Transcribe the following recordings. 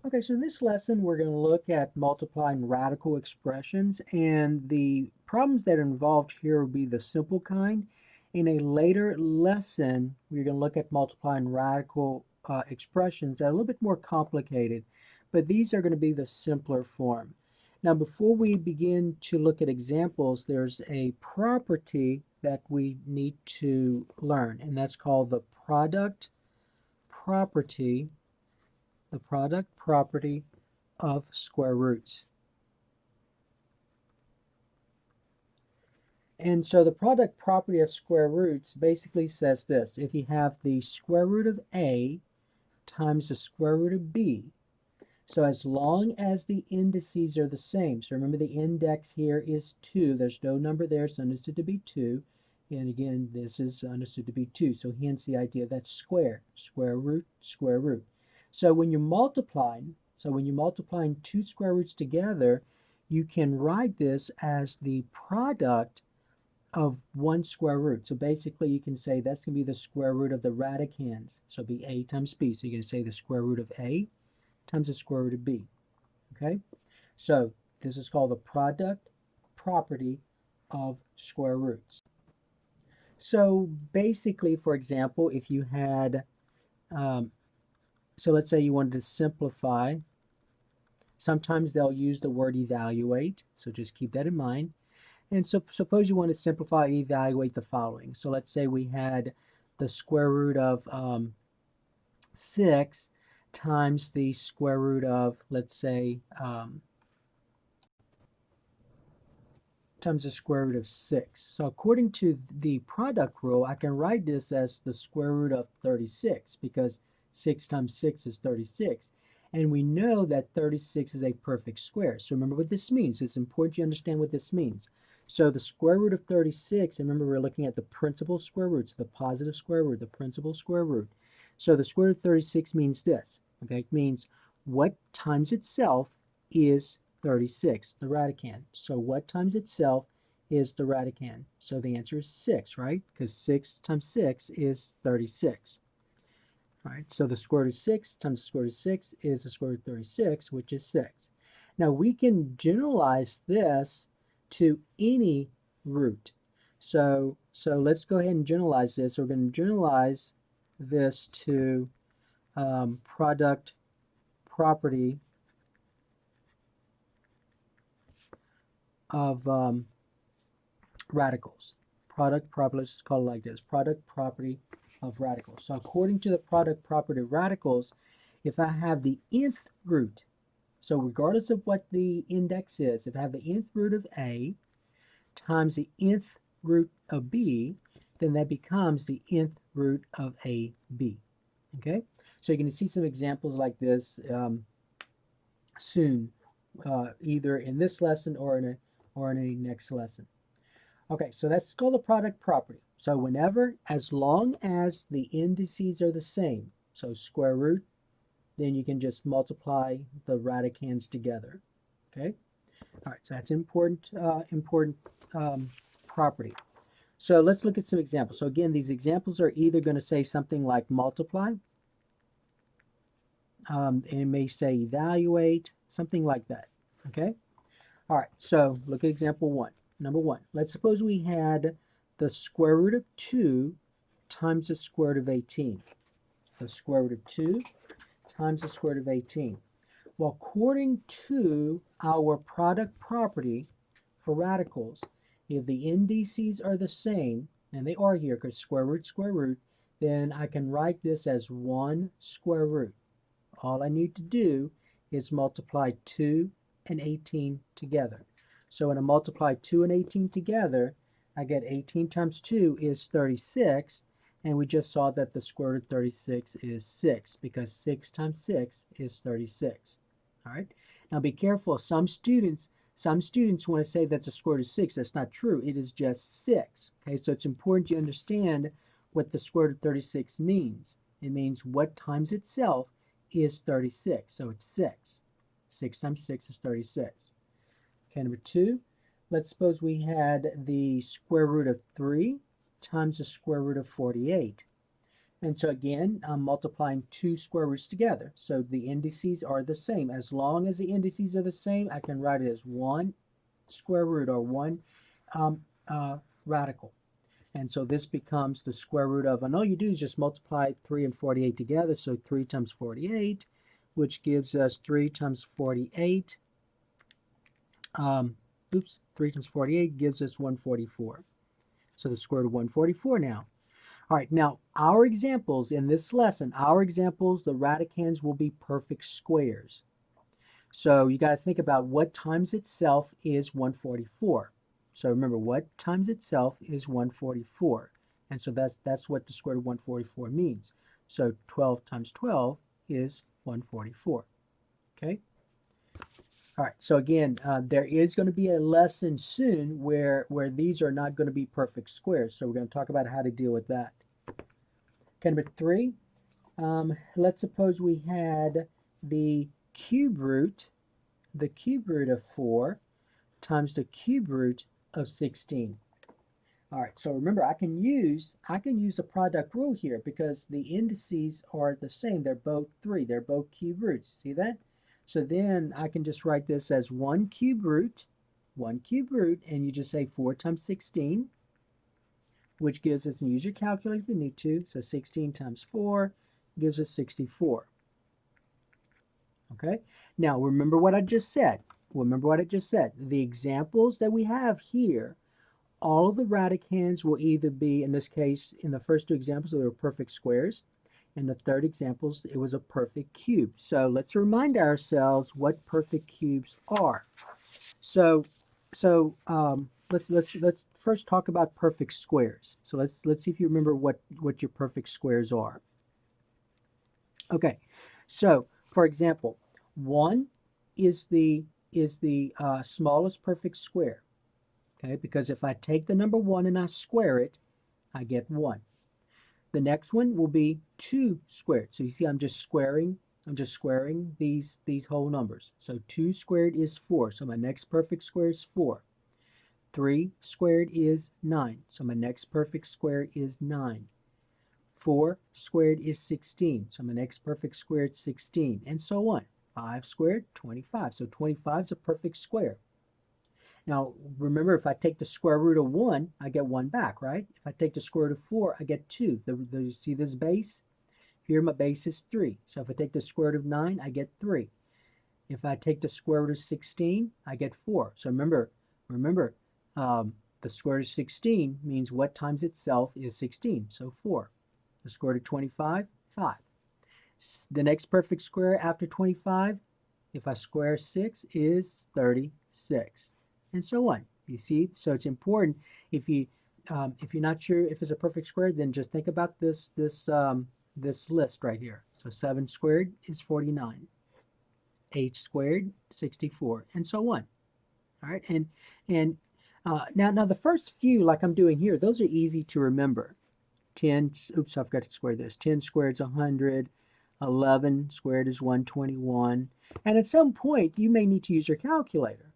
Okay, so in this lesson, we're going to look at multiplying radical expressions, and the problems that are involved here will be the simple kind. In a later lesson, we're going to look at multiplying radical expressions that are a little bit more complicated, but these are going to be the simpler form. Now, before we begin to look at examples, there's a property that we need to learn, and that's called property, the product property of square roots. And so the product property of square roots basically says this: if you have the square root of a times the square root of b, so as long as the indices are the same, so remember the index here is 2, there's no number there, it's understood to be 2, and again this is understood to be 2, so hence the idea that square root, square root. So when you're multiplying, two square roots together, you can write this as the product of one square root. So basically you can say that's going to be the square root of the radicands. So it'll be a times b. So you're going to say the square root of a times the square root of b. Okay? So this is called the product property of square roots. So basically, for example, if you had, so let's say you wanted to simplify, sometimes they'll use the word evaluate. So just keep that in mind. And so suppose you want to simplify, evaluate the following. So let's say we had the square root of 6 times the square root of, let's say, times the square root of 6. So according to the product rule, I can write this as the square root of 36 because 6 times 6 is 36. And we know that 36 is a perfect square. So remember what this means. It's important you understand what this means. So the square root of 36, and remember we're looking at the principal square roots, the positive square root, the principal square root. So the square root of 36 means this, okay? It means what times itself is 36, the radicand. So what times itself is the radicand? So the answer is 6, right? Because 6 times 6 is 36. All right, so the square root of 6 times the square root of 6 is the square root of 36, which is 6. Now we can generalize this to any root. So let's go ahead and generalize this. We're going to generalize this to product property of radicals. Product property, let's call it like this, product property of radicals. So according to the product property of radicals, if I have the nth root, so regardless of what the index is, if I have the nth root of a times the nth root of b, then that becomes the nth root of ab. Okay, so you're going to see some examples like this soon, either in this lesson or in a next lesson. Okay, so that's called the product property. So whenever, as long as the indices are the same, so square root, then you can just multiply the radicands together. Okay, all right, so that's important property. So let's look at some examples. So again, these examples are either going to say something like multiply, and it may say evaluate, something like that. Okay, all right, so look at example 1. Number 1, let's suppose we had the square root of 2 times the square root of 18. The square root of 2 times the square root of 18. Well, according to our product property for radicals, if the indices are the same, and they are here because square root, then I can write this as 1 square root. All I need to do is multiply 2 and 18 together. So when I multiply 2 and 18 together, I get 18 times 2 is 36, and we just saw that the square root of 36 is 6, because 6 times 6 is 36. All right. Now be careful. Some students want to say that's a square root of 6. That's not true. It is just 6. Okay, so it's important you understand what the square root of 36 means. It means what times itself is 36. So it's 6. 6 times 6 is 36. Okay, number 2, let's suppose we had the square root of 3 times the square root of 48. And so again, I'm multiplying two square roots together. So the indices are the same. As long as the indices are the same, I can write it as one square root or one um, radical. And so this becomes the square root of, and all you do is just multiply 3 and 48 together. So 3 times 48, which gives us 3 times 48. 3 times 48 gives us 144. So the square root of 144 now. All right, now our examples in this lesson, the radicands will be perfect squares. So you got to think about what times itself is 144. So remember, what times itself is 144. And so that's what the square root of 144 means. So 12 times 12 is 144. Okay? All right, so again, there is going to be a lesson soon where these are not going to be perfect squares. So we're going to talk about how to deal with that. Okay, number 3, let's suppose we had the cube root of 4 times the cube root of 16. All right, so remember I can use the product rule here because the indices are the same. They're both 3. They're both cube roots. See that? So then I can just write this as one cube root, and you just say 4 times 16, which gives us, and use your calculator if you need to, so 16 times 4 gives us 64. Okay, now remember what I just said. The examples that we have here, all of the radicands will either be, in this case, in the first two examples, they were perfect squares. In the third examples, it was a perfect cube. So let's remind ourselves what perfect cubes are. So let's first talk about perfect squares. So let's see if you remember what your perfect squares are. Okay, so for example, 1 is the smallest perfect square. Okay, because if I take the number 1 and I square it, I get 1. The next one will be 2 squared. So you see I'm just squaring these whole numbers. So 2 squared is 4. So my next perfect square is 4. 3 squared is 9. So my next perfect square is 9. 4 squared is 16. So my next perfect square is 16, and so on. 5 squared, 25. So 25 is a perfect square. Now, remember, if I take the square root of 1, I get 1 back, right? If I take the square root of 4, I get 2. You see this base? Here, my base is 3. So if I take the square root of 9, I get 3. If I take the square root of 16, I get 4. So remember, the square root of 16 means what times itself is 16, so 4. The square root of 25, 5. The next perfect square after 25, if I square 6, is 36, and so on. You see, so it's important if you're not sure if it's a perfect square, then just think about this list right here. So 7 squared is 49, 8 squared 64, and so on. All right, and now the first few, like I'm doing here, those are easy to remember. 10, oops, I forgot to square this. 10 squared is 100. 11 squared is 121. And at some point, you may need to use your calculator.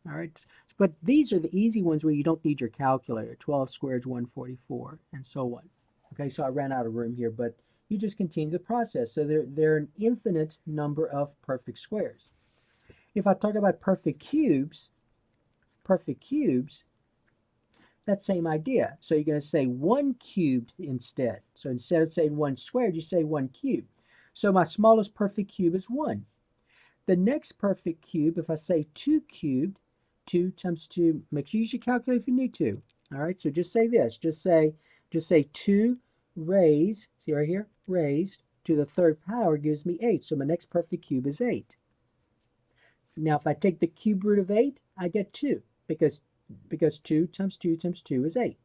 All right, but these are the easy ones where you don't need your calculator. 12 squared is 144, and so on. Okay, so I ran out of room here, but you just continue the process. So there are an infinite number of perfect squares. If I talk about perfect cubes, that same idea. So you're going to say 1 cubed instead. So instead of saying 1 squared, you say 1 cubed. So my smallest perfect cube is 1. The next perfect cube, if I say 2 cubed, 2 times 2, make sure you use your calculator if you need to. All right, so just say this. Just say 2 raised, see right here, raised to the 3rd power gives me 8. So my next perfect cube is 8. Now if I take the cube root of 8, I get 2 because 2 times 2 times 2 is 8.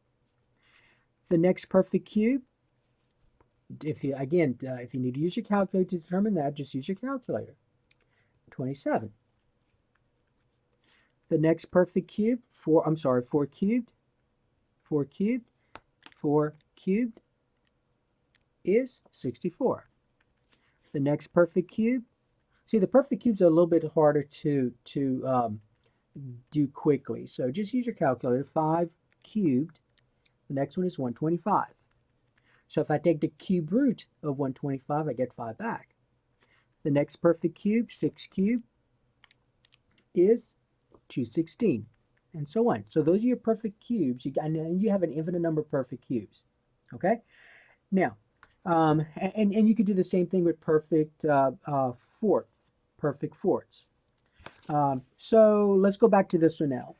The next perfect cube, if you need to use your calculator to determine that, just use your calculator. 27. The next perfect cube, 4 cubed. 4 cubed is 64. The next perfect cube, see the perfect cubes are a little bit harder to do quickly. So just use your calculator. 5 cubed. The next one is 125. So if I take the cube root of 125, I get 5 back. The next perfect cube, 6 cubed, is 216, and so on. So those are your perfect cubes. And you have an infinite number of perfect cubes. Okay? Now, and you could do the same thing with perfect fourths, perfect fourths. So let's go back to this one now.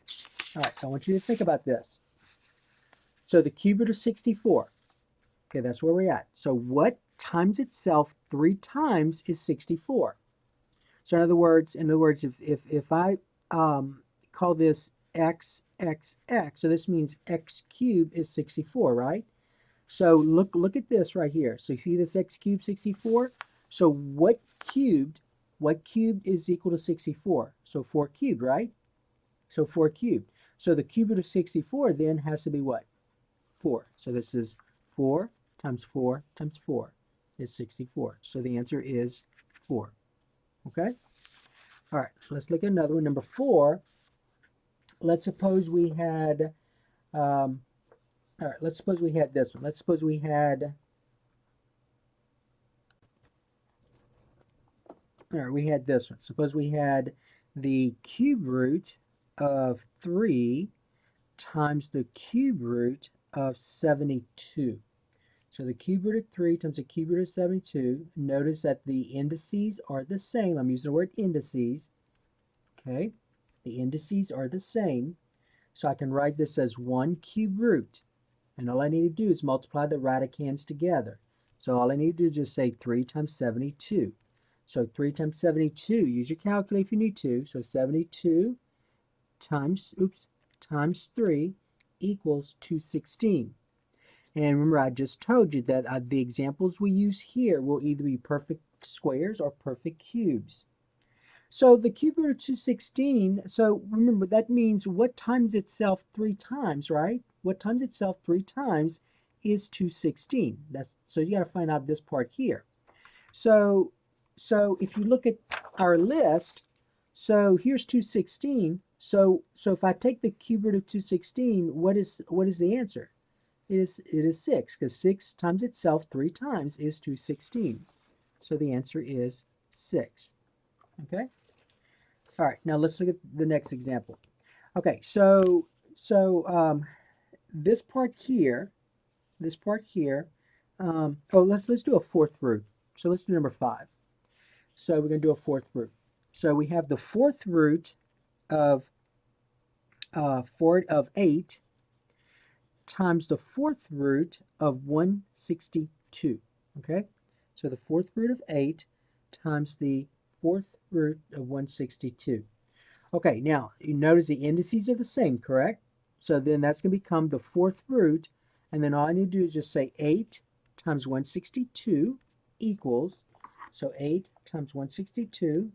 All right, so I want you to think about this. So the cube root of 64. Okay, that's where we're at. So what times itself 3 times is 64? So in other words, if I call this x, so this means x cubed is 64, right? So look at this right here. So you see this x cubed 64? So what cubed is equal to 64? So 4 cubed, right? So 4 cubed. So the cube root of 64 then has to be what? 4. So this is 4 times 4 times 4 is 64. So the answer is 4. Okay? All right, let's look at another one. Number 4, let's suppose we had, all right, let's suppose we had this one. Let's suppose we had, all right, we had this one. Suppose we had the cube root of 3 times the cube root of 72. So the cube root of 3 times the cube root of 72. Notice that the indices are the same. I'm using the word indices. Okay, the indices are the same. So I can write this as 1 cube root. And all I need to do is multiply the radicands together. So all I need to do is just say 3 times 72. So 3 times 72, use your calculator if you need to. So 72 times 3 equals 216. And remember, I just told you that the examples we use here will either be perfect squares or perfect cubes. So the cube root of 216, so remember, that means what times itself 3 times, right? What times itself 3 times is 216. So you got to find out this part here. So if you look at our list, so here's 216. So if I take the cube root of 216, what is the answer? It is 6, because 6 times itself 3 times is 216. So the answer is 6. Okay? All right, now let's look at the next example. Okay, so this part here, let's do a fourth root. So let's do number 5. So we're going to do a fourth root. So we have the fourth root of 8 times the fourth root of 162. Okay, so the fourth root of 8 times the fourth root of 162. Okay, now you notice the indices are the same, correct? So then that's going to become the fourth root, and then all I need to do is just say 8 times 162 equals, so 8 times 162,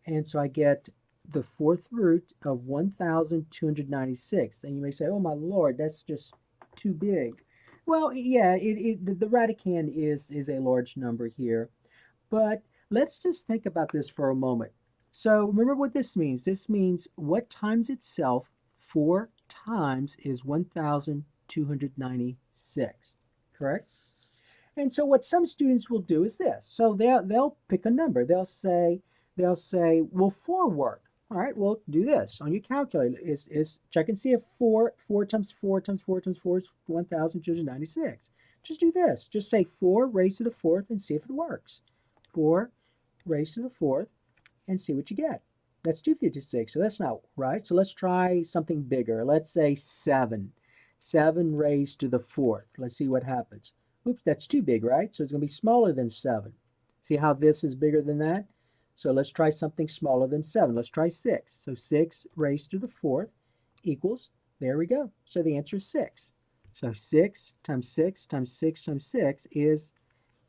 and so I get the fourth root of 1,296. And you may say, oh my Lord, that's just too big. Well, yeah, the radicand is a large number here, but let's just think about this for a moment. So remember what this means. This means what times itself 4 times is 1,296, correct? And so what some students will do is this. So they'll pick a number. They'll say, will 4 work? All right, well, do this on your calculator. Check and see if 4 times 4 times 4 times 4 is 1,296. Just do this. Just say 4 raised to the 4th and see if it works. 4 raised to the 4th and see what you get. That's 256, so that's not right. So let's try something bigger. Let's say 7. 7 raised to the 4th. Let's see what happens. Oops, that's too big, right? So it's going to be smaller than 7. See how this is bigger than that? So let's try something smaller than 7. Let's try 6. So 6 raised to the 4th equals, there we go. So the answer is 6. So 6 times 6 times 6 times 6 is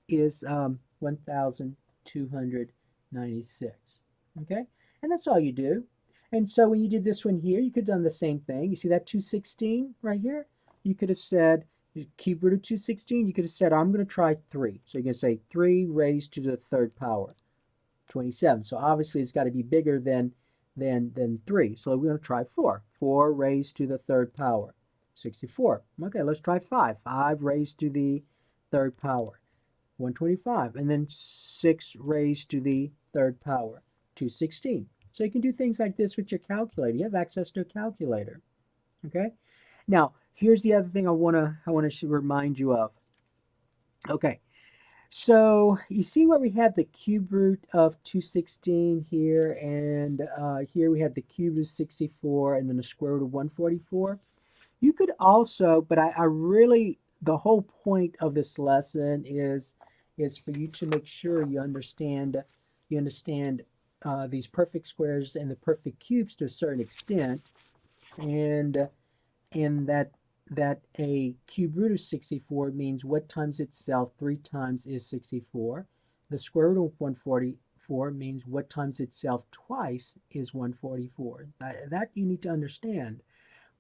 1,296. Okay? And that's all you do. And so when you did this one here, you could have done the same thing. You see that 216 right here? You could have said, cube root of 216, you could have said, I'm going to try 3. So you're going to say 3 raised to the 3rd power. 27. So obviously it's got to be bigger than 3. So we're going to try 4. 4 raised to the 3rd power. 64. Okay, let's try 5. 5 raised to the third power, 125. And then 6 raised to the third power, 216. So you can do things like this with your calculator. You have access to a calculator. Okay? Now, here's the other thing I want to remind you of. Okay, so you see where we have the cube root of 216 here, and here we have the cube root of 64, and then the square root of 144. You could also, but I really, the whole point of this lesson is for you to make sure you understand these perfect squares and the perfect cubes to a certain extent, and that a cube root of 64 means what times itself 3 times is 64. The square root of 144 means what times itself twice is 144. That you need to understand.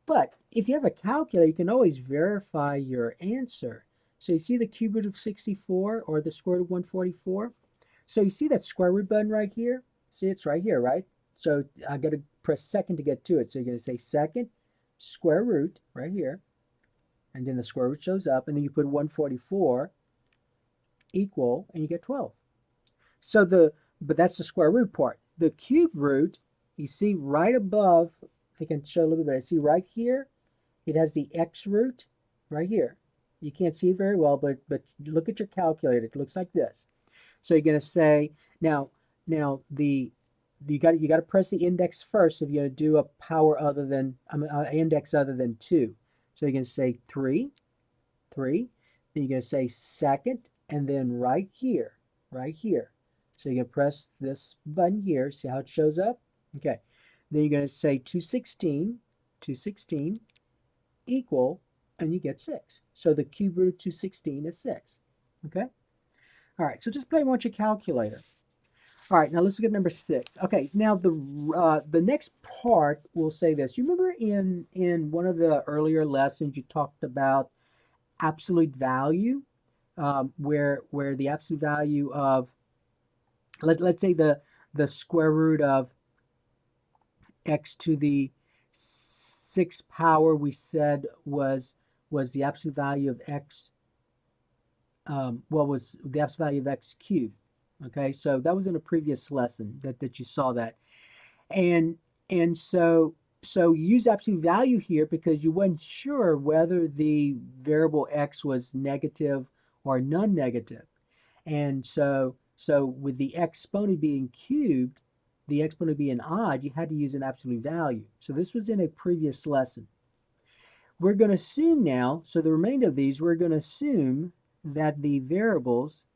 But if you have a calculator, you can always verify your answer. So you see the cube root of 64 or the square root of 144? So you see that square root button right here? See, it's right here, right? So I got to press second to get to it. So you're going to say second square root right here. And then the square root shows up. And then you put 144 equal, and you get 12. So but that's the square root part. The cube root, you see right above, I can show a little bit better. See right here, it has the x root right here. You can't see it very well, but look at your calculator. It looks like this. So you're going to say now you got to press the index first if you're going to do a power other than index other than 2. So you're going to say 3. Then you're going to say second, and then right here. So you're going to press this button here. See how it shows up? Okay. Then you're going to say 216 equal, and you get 6. So the cube root of 216 is 6. Okay? All right, so just play on your calculator. All right, now let's look at number 6. Okay, now the next part will say this. You remember in one of the earlier lessons you talked about absolute value, where the absolute value of let's say the square root of x to the 6th power we said was the absolute value of x. Was the absolute value of x cubed. Okay, so that was in a previous lesson that you saw that. And so you use absolute value here because you weren't sure whether the variable x was negative or non-negative. And so with the exponent being cubed, the exponent being odd, you had to use an absolute value. So this was in a previous lesson. We're going to assume now, so the remainder of these, we're going to assume that the variables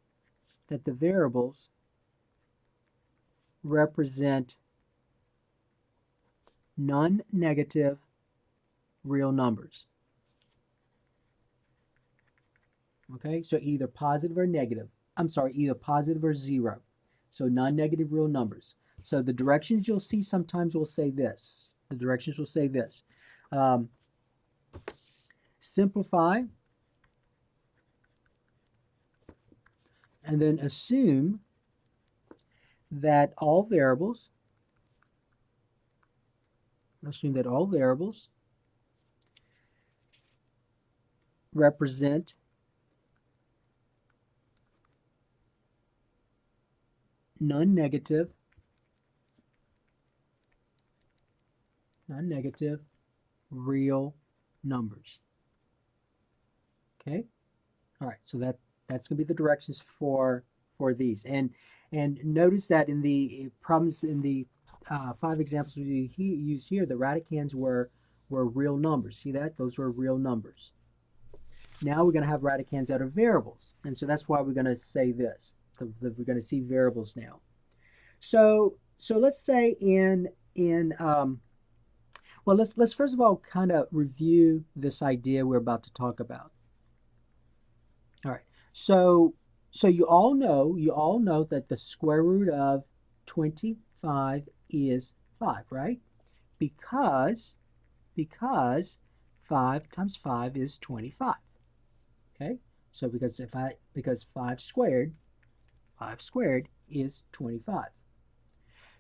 represent non-negative real numbers. Okay, so either positive or negative. I'm sorry, either positive or 0. So non-negative real numbers. So the directions you'll see sometimes will say this. The directions will say this. Simplify, and then assume that all variables represent non-negative real numbers. Okay? All right, so that's going to be the directions for these. And notice that in the problems in the 5 examples we used here, the radicands were real numbers. See that? Those were real numbers. Now we're going to have radicands that are variables. And so that's why we're going to say this. We're going to see variables now. So let's say let's first of all kind of review this idea we're about to talk about. All right. So you all know that the square root of 25 is 5, right? Because 5 times 5 is 25. Okay? So because 5 squared is 25.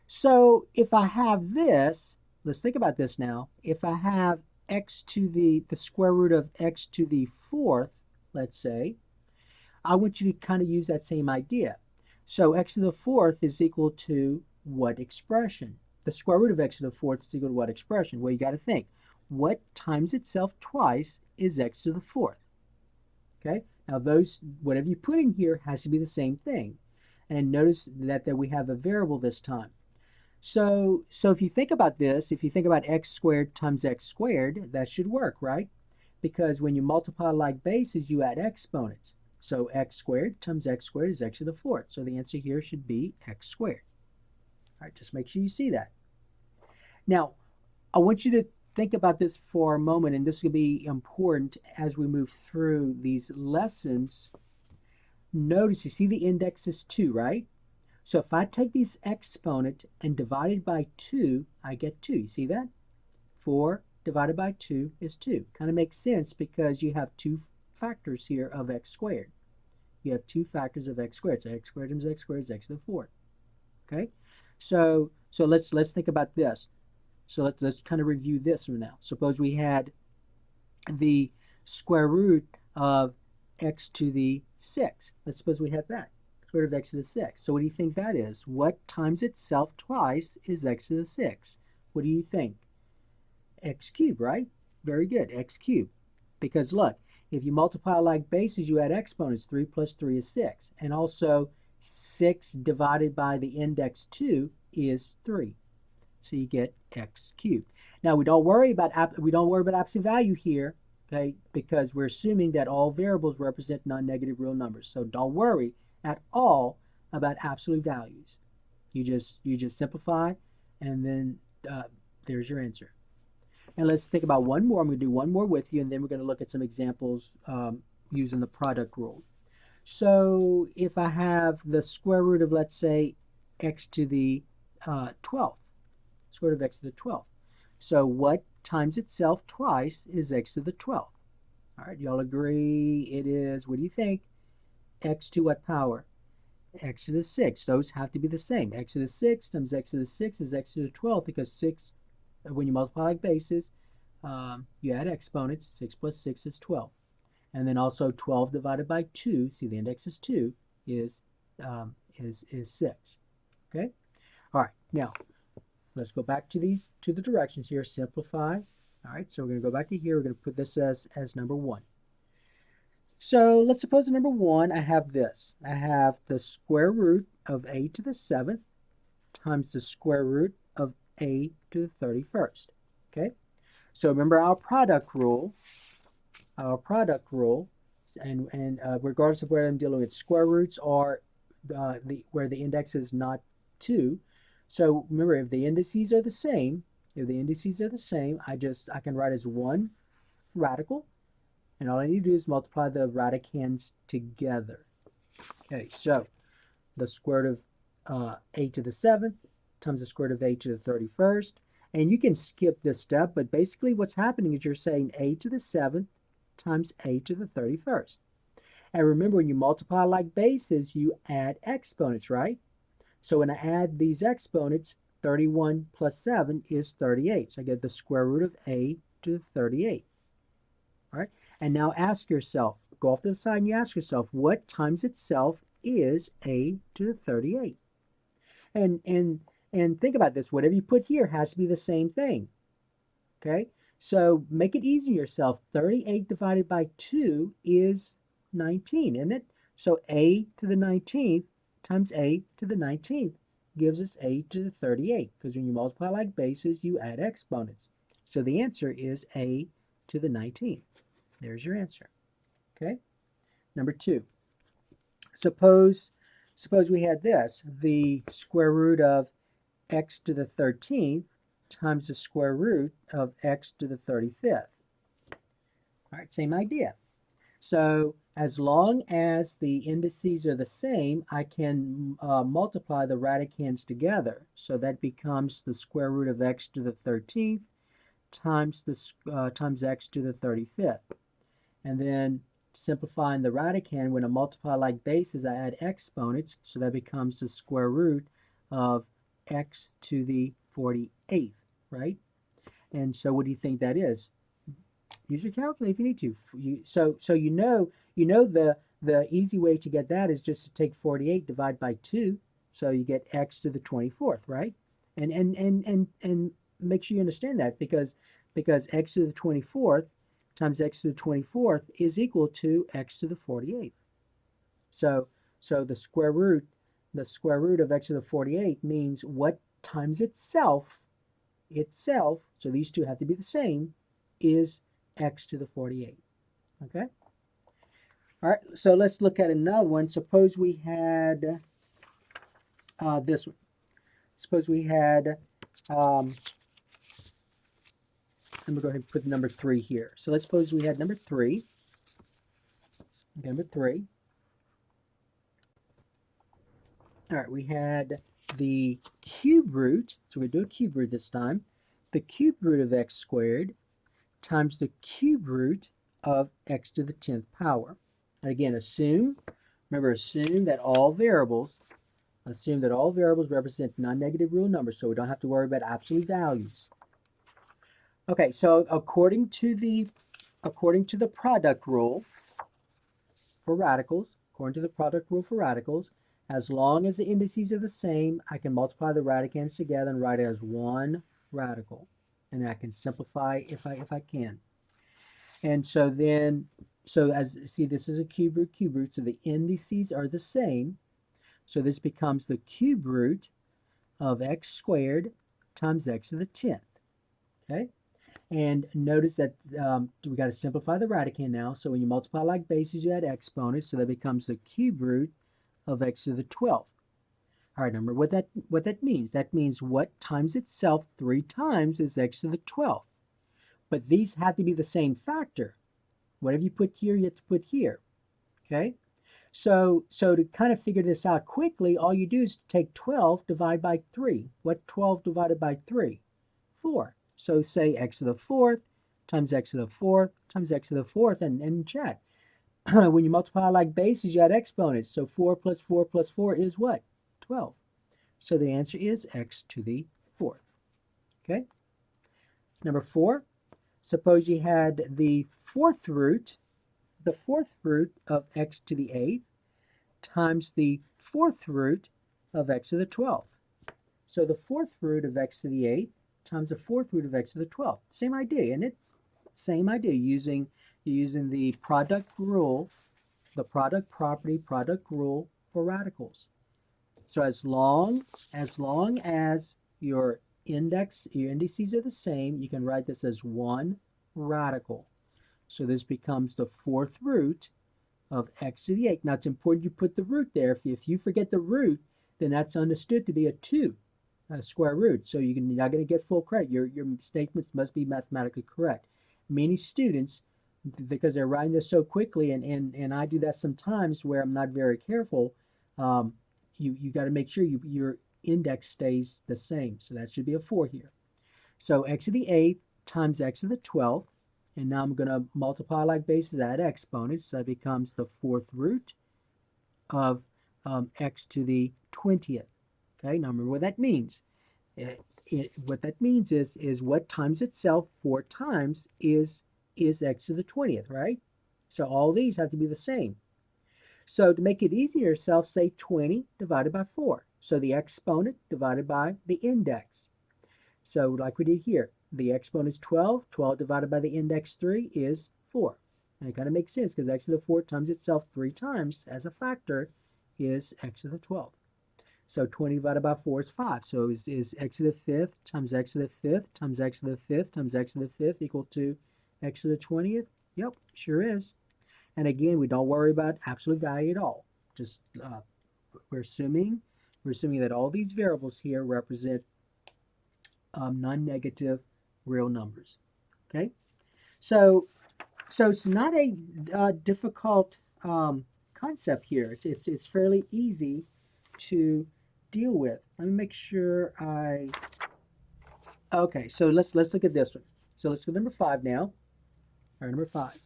So if I have this, let's think about this now. If I have x to the square root of x to the fourth, let's say, I want you to kind of use that same idea. So x to the fourth is equal to what expression? The square root of x to the fourth is equal to what expression? Well, you got to think. What times itself twice is x to the fourth? Okay, now those, whatever you put in here has to be the same thing. And notice that we have a variable this time. So if you think about this, if you think about x squared times x squared, that should work, right? Because when you multiply like bases, you add exponents. So x squared times x squared is x to the fourth. So the answer here should be x squared. All right, just make sure you see that. Now, I want you to think about this for a moment, and this will be important as we move through these lessons. Notice, you see the index is 2, right? So if I take this exponent and divide it by 2, I get 2. You see that? 4 divided by 2 is 2. Kind of makes sense because you have two factors here of x squared. You have two factors of x squared. So x squared times x squared is x to the fourth. Okay? So let's think about this. So let's kind of review this from now. Suppose we had the square root of x to the 6. Let's suppose we had that. Square root of x to the 6. So what do you think that is? What times itself twice is x to the 6? What do you think? X cubed, right? Very good, x cubed. Because look, if you multiply like bases, you add exponents. 3 plus 3 is 6. And also 6 divided by the index 2 is 3. So you get x cubed. Now we don't worry about absolute value here, okay? Because we're assuming that all variables represent non-negative real numbers. So don't worry at all about absolute values. You just simplify, and then there's your answer. And let's think about one more. I'm going to do one more with you, and then we're going to look at some examples using the product rule. So if I have the square root of, let's say, x to the 12th, square root of x to the 12th. So what times itself twice is x to the 12th? All right, y'all agree it is, what do you think? X to what power? X to the 6. Those have to be the same. X to the 6 times x to the 6 is x to the 12th, because 6, when you multiply like bases, you add exponents. 6 plus 6 is 12. And then also 12 divided by 2, see the index is 2, is 6. Okay? All right, now let's go back to the directions here. Simplify. All right, so we're going to go back to here. We're going to put this as number 1. So let's suppose at number 1, I have this. I have the square root of a to the 7th times the square root of a to the 31st. Okay? So remember our product rule. And regardless of where I'm dealing with, square roots are where the index is not 2. So remember, if the indices are the same, I can write as one radical, and all I need to do is multiply the radicands together. Okay, so the square root of a to the 7th times the square root of a to the 31st. And you can skip this step, but basically what's happening is you're saying a to the 7th times a to the 31st. And remember, when you multiply like bases, you add exponents, right? So when I add these exponents, 31 plus 7 is 38. So I get the square root of a to the 38. All right? And now ask yourself, go off to the side and you ask yourself, what times itself is a to the 38? And think about this. Whatever you put here has to be the same thing. Okay? So make it easy on yourself. 38 divided by 2 is 19, isn't it? So a to the 19th times a to the 19th gives us a to the 38, because when you multiply like bases, you add exponents. So the answer is a to the 19th. There's your answer. Okay? Number 2. Suppose we had this, the square root of x to the 13th times the square root of x to the 35th. All right, same idea. So as long as the indices are the same, I can multiply the radicands together. So that becomes the square root of x to the 13th times x to the 35th. And then simplifying the radicand, when I multiply like bases, I add exponents. So that becomes the square root of x to the 48th, right? And so what do you think that is? Use your calculator if you need to. So you know the easy way to get that is just to take 48 divide by 2, so you get x to the 24th, right? And make sure you understand that because x to the 24th times x to the 24th is equal to x to the 48th. So the square root of x to the 48 means what times itself, so these two have to be the same, is x to the 48. Okay? All right, so let's look at another one. Suppose we had this one. Suppose we had, let me go ahead and put number 3 here. So let's suppose we had number 3. Okay, number 3. All right, we had the cube root, so we do a cube root this time. The cube root of x squared times the cube root of x to the 10th power. And again, assume that all variables represent non-negative real numbers, so we don't have to worry about absolute values. Okay, so according to the product rule for radicals, as long as the indices are the same, I can multiply the radicands together and write it as one radical. And I can simplify if I can. And so then, see, this is a cube root, so the indices are the same. So this becomes the cube root of x squared times x to the 10th. Okay? And notice that we got to simplify the radicand now. So when you multiply like bases, you add exponents, so that becomes the cube root of x to the 12th. All right, remember what that means. That means what times itself 3 times is x to the 12th. But these have to be the same factor. Whatever you put here, you have to put here. Okay? So to kind of figure this out quickly, all you do is take 12 divided by 3. What 12 divided by 3? 4. So say x to the 4th times x to the 4th times x to the 4th, and chat. When you multiply like bases, you add exponents. So 4 plus 4 plus 4 is what? 12. So the answer is x to the 4th. Okay? Number 4, suppose you had the fourth root of x to the 8th times the fourth root of x to the 12th. So the fourth root of x to the 8th times the fourth root of x to the 12th. Same idea, isn't it? Same idea, using the product rule, the product property, product rule for radicals. So as long as your indices are the same, you can write this as one radical. So this becomes the fourth root of x to the 8th. Now it's important you put the root there. If you forget the root, then that's understood to be a 2, a square root. So you're not going to get full credit. Your statements must be mathematically correct. Many students, because they're writing this so quickly, and I do that sometimes where I'm not very careful, you got to make sure your index stays the same. So that should be a 4 here. So x to the 8th times x to the 12th. And now I'm going to multiply like bases, add exponents. So that becomes the fourth root of x to the 20th. Okay, now remember what that means. What that means is what times itself 4 times is x to the 20th, right? So all these have to be the same. So to make it easier yourself, say 20 divided by 4. So the exponent divided by the index. So like we did here, the exponent is 12. 12 divided by the index 3 is 4. And it kind of makes sense because x to the 4 times itself 3 times as a factor is x to the 12th. So 20 divided by 4 is 5. So is x to the 5th times x to the 5th times x to the 5th times x to the 5th equal to x to the 20th? Yep, sure is. And again, we don't worry about absolute value at all. Just we're assuming that all these variables here represent non-negative real numbers. Okay, so it's not a difficult concept here. It's fairly easy to deal with. Let me make sure okay, so let's look at this one. So let's go to number 5 now. All right, number 5.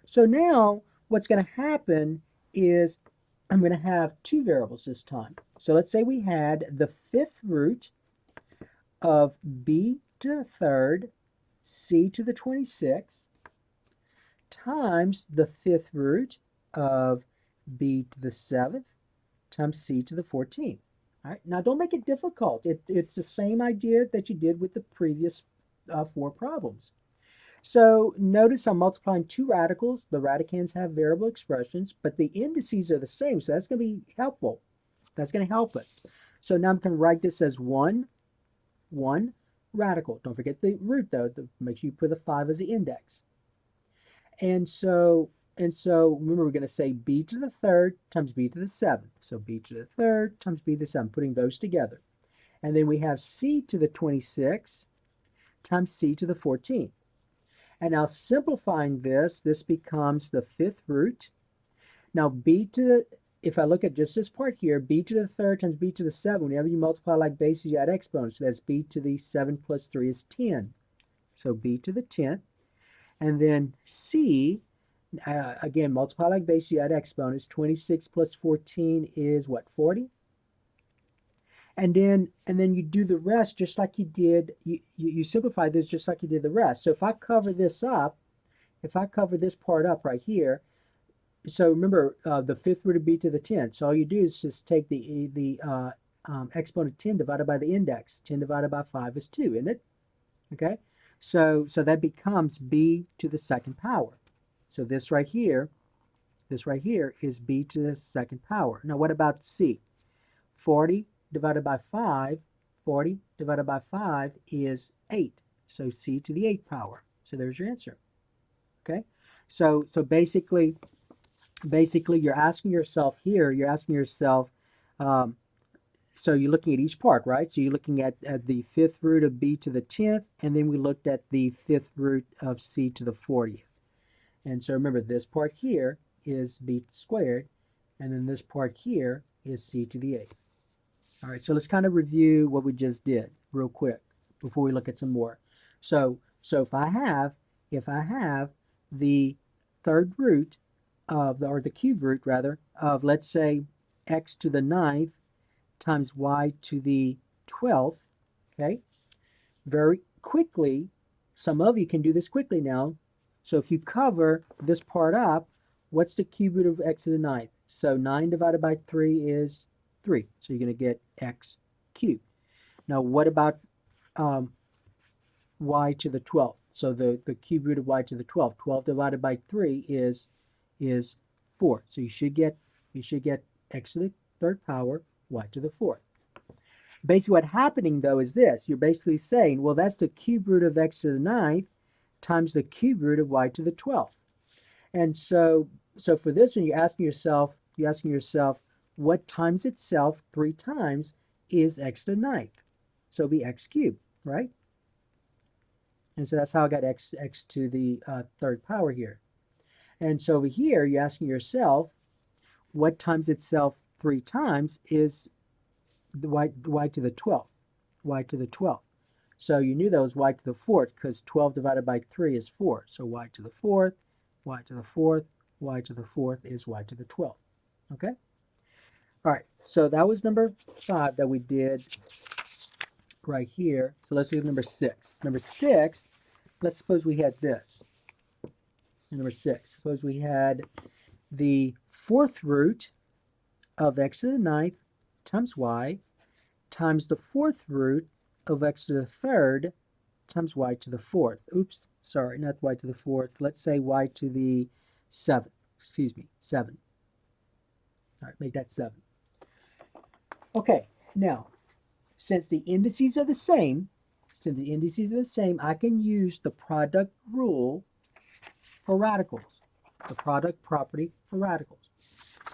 So now what's going to happen is I'm going to have 2 variables this time. So let's say we had the fifth root of b to the 3rd, c to the 26th, times the fifth root of b to the 7th times c to the 14th. All right, now don't make it difficult. It's the same idea that you did with the previous 4 problems. So notice I'm multiplying 2 radicals. The radicands have variable expressions, but the indices are the same, so that's going to be helpful. That's going to help us. So now I'm going to write this as 1 radical. Don't forget the root, though. Make sure you put the 5 as the index. And so remember, we're going to say b to the 3rd times b to the 7th. So b to the 3rd times b to the 7th, putting those together. And then we have c to the 26th times c to the 14th. And now simplifying this becomes the 5th root. Now if I look at just this part here, b to the 3rd times b to the 7th, whenever you multiply like bases, you add exponents. So that's b to the 7 plus 3 is 10. So b to the 10th. And then c, again, multiply like bases, you add exponents. 26 plus 14 is what, 40? And then you do the rest just like you did. You simplify this just like you did the rest. So if I cover this up, if I cover this part up right here, so remember the 5th root of b to the 10th. So all you do is just take the exponent 10 divided by the index. 10 divided by 5 is 2, isn't it? Okay. So that becomes b to the 2nd power. So this right here is b to the 2nd power. Now what about c? 40 divided by 5, 40 divided by 5 is 8. So c to the 8th power. So there's your answer. Okay? So basically you're asking yourself here, so you're looking at each part, right? So you're looking at the 5th root of b to the 10th, and then we looked at the 5th root of c to the 40th. And so remember, this part here is b squared, and then this part here is c to the 8th. All right, so let's kind of review what we just did real quick before we look at some more. So if I have the 3rd root of or the cube root rather of, let's say, x to the 9th times y to the 12th, okay? Very quickly, some of you can do this quickly now. So if you cover this part up, what's the cube root of x to the 9th? So 9 divided by 3 is 3. So you're going to get x cubed. Now what about y to the 12th? So the cube root of y to the 12th. 12 divided by 3 is 4. So you should get x to the 3rd power, y to the 4th. Basically what's happening though is this. You're basically saying, well, that's the cube root of x to the 9th times the cube root of y to the 12th. And so for this one, you're asking yourself, what times itself 3 times is x to the 9th? So it'll be x cubed, right? And so that's how I got x to the 3rd power here. And so over here, you're asking yourself, what times itself 3 times is the y to the 12th, y to the 12th. So you knew that was y to the 4th because 12 divided by 3 is 4. So y to the 4th, y to the 4th, y to the 4th is y to the 12th. Okay? All right, so that was number 5 that we did right here. So let's do number 6. Number 6, let's suppose we had this. Number 6, suppose we had the 4th root of x to the 9th times y times the 4th root of x to the 3rd times y to the 4th. Oops, sorry, not y to the 4th. Let's say y to the 7th. Excuse me, 7. All right, make that 7. Okay, now, since the indices are the same, I can use the product rule for radicals, the product property for radicals.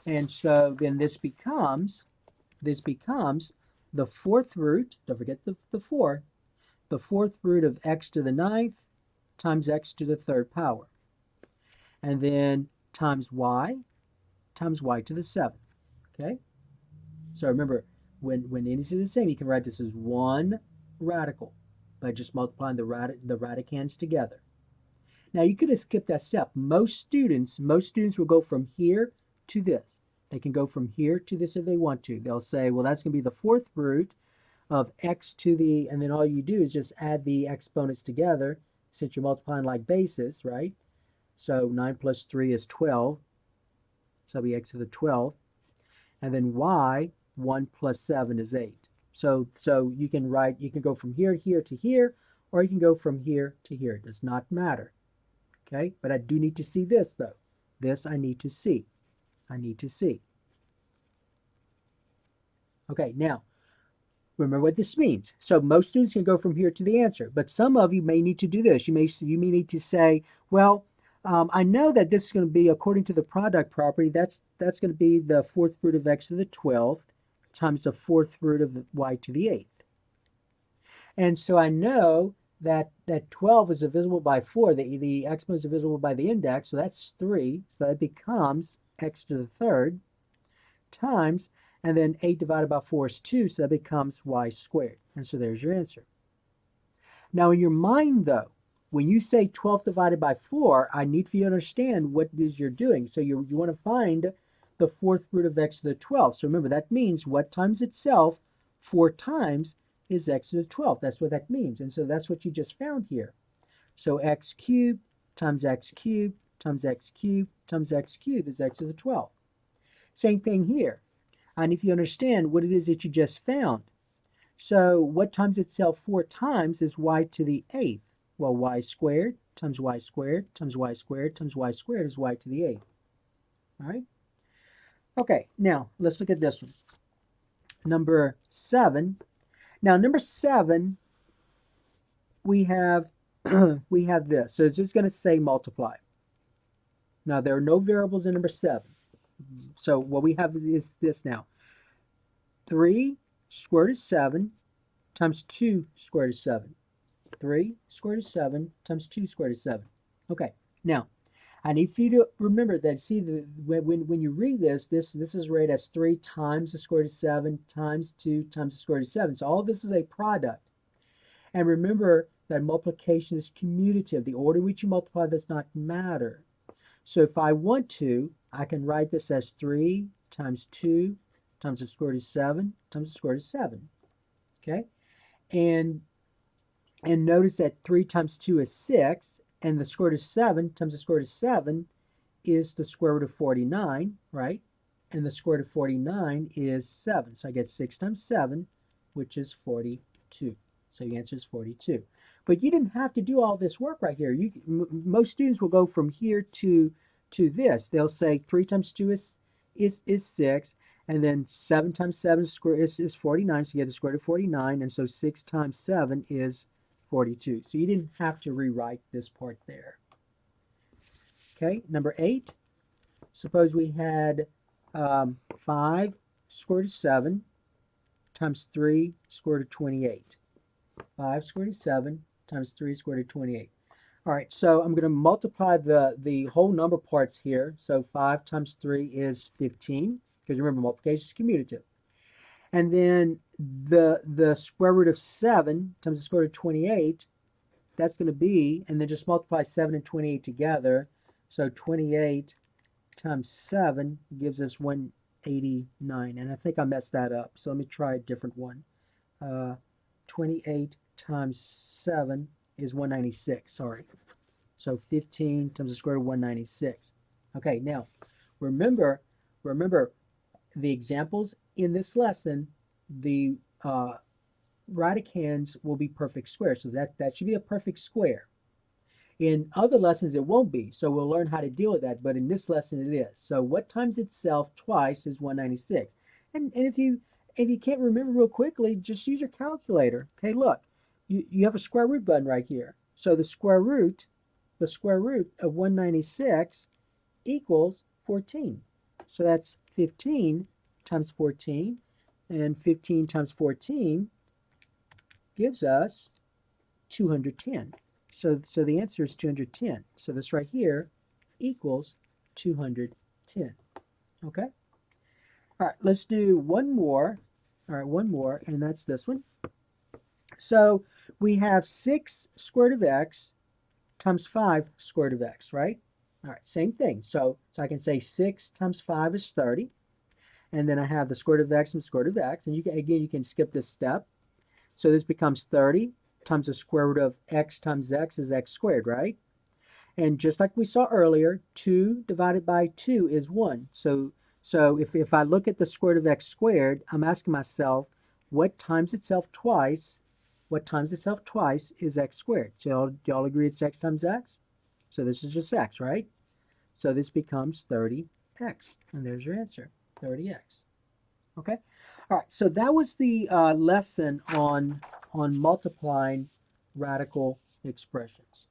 And so then this becomes the 4th root, don't forget the 4, the 4th root of x to the 9th times x to the 3rd power. And then times y to the 7th, okay? So remember, when indices are the same, you can write this as one radical by just multiplying the radicands together. Now you could have skipped that step. Most students will go from here to this. They can go from here to this if they want to. They'll say, well, that's going to be the 4th root of x to the, and then all you do is just add the exponents together since you're multiplying like bases, right? So 9 plus 3 is 12. So it'll be x to the 12th. And then y, 1 plus 7 is 8. So you can go from here to here, or you can go from here to here. It does not matter. Okay, but I do need to see this though. This I need to see. I need to see. Okay, now remember what this means. So most students can go from here to the answer, but some of you may need to do this. You may need to say, well, I know that this is going to be according to the product property. That's going to be the fourth root of x to the 12th times the fourth root of y to the 8th. And so I know that 12 is divisible by 4. The exponent is divisible by the index, so that's 3. So that becomes x to the third times, and then 8 divided by 4 is 2, so that becomes y squared. And so there's your answer. Now in your mind though, when you say 12 divided by 4, I need for you to understand what it is you're doing. So you want to find the fourth root of x to the 12th. So remember, that means what times itself 4 times is x to the 12th. That's what that means. And so that's what you just found here. So x cubed times x cubed times x cubed times x cubed is x to the 12th. Same thing here. I need you to understand what it is that you just found. So what times itself 4 times is y to the 8th. Well, y squared times y squared times y squared times y squared is y to the 8th. All right? Okay, now let's look at this one. Number 7. Now, number 7, we have we have this. So it's just going to say multiply. Now, there are no variables in number 7. So what we have is this now. 3 squared root of 7 times 2 squared root of 7. 3 squared root of 7 times 2 squared root of 7. Okay, now, I need for you to remember that, see, when you read this is read as 3 times the square root of 7 times 2 times the square root of 7. So all this is a product. And remember that multiplication is commutative. The order in which you multiply does not matter. So if I want to, I can write this as 3 times 2 times the square root of 7 times the square root of 7. Okay? And notice that 3 times 2 is 6, and the square root of 7 times the square root of 7 is the square root of 49, right? And the square root of 49 is 7. So I get 6 times 7, which is 42. So the answer is 42. But you didn't have to do all this work right here. Most students will go from here to this. They'll say 3 times 2 is 6, and then 7 times 7 is 49, so you get the square root of 49, and so 6 times 7 is 42. So you didn't have to rewrite this part there. Okay, number 8. Suppose we had 5 square root of 7 times 3 square root of 28. 5 square root of 7 times 3 square root of 28. All right, so I'm going to multiply the whole number parts here. So 5 times 3 is 15, because remember, multiplication is commutative. And then the square root of 7 times the square root of 28, that's going to be, and then just multiply 7 and 28 together. So 28 times 7 gives us 189. And I think I messed that up, so let me try a different one. 28 times 7 is 196, sorry. So 15 times the square root of 196. Okay, now remember the examples in this lesson, the radicands will be perfect squares. So that should be a perfect square. In other lessons, it won't be. So we'll learn how to deal with that. But in this lesson, it is. So what times itself twice is 196. And if you can't remember real quickly, just use your calculator. Okay, look, you have a square root button right here. So the square root of 196 equals 14. So that's 15 times 14, and 15 times 14 gives us 210. So the answer is 210. So this right here equals 210. Okay? All right, let's do one more. All right, one more, and that's this one. So we have 6 square root of x times 5 square root of x, right? All right, same thing. So I can say 6 times 5 is 30. And then I have the square root of x and square root of x. And you can skip this step. So this becomes 30 times the square root of x times x is x squared, right? And just like we saw earlier, 2 divided by 2 is 1. So if I look at the square root of x squared, I'm asking myself, what times itself twice is x squared? So do y'all agree it's x times x? So this is just x, right? So this becomes 30x. And there's your answer, 30x. Okay? All right, so that was the lesson on multiplying radical expressions.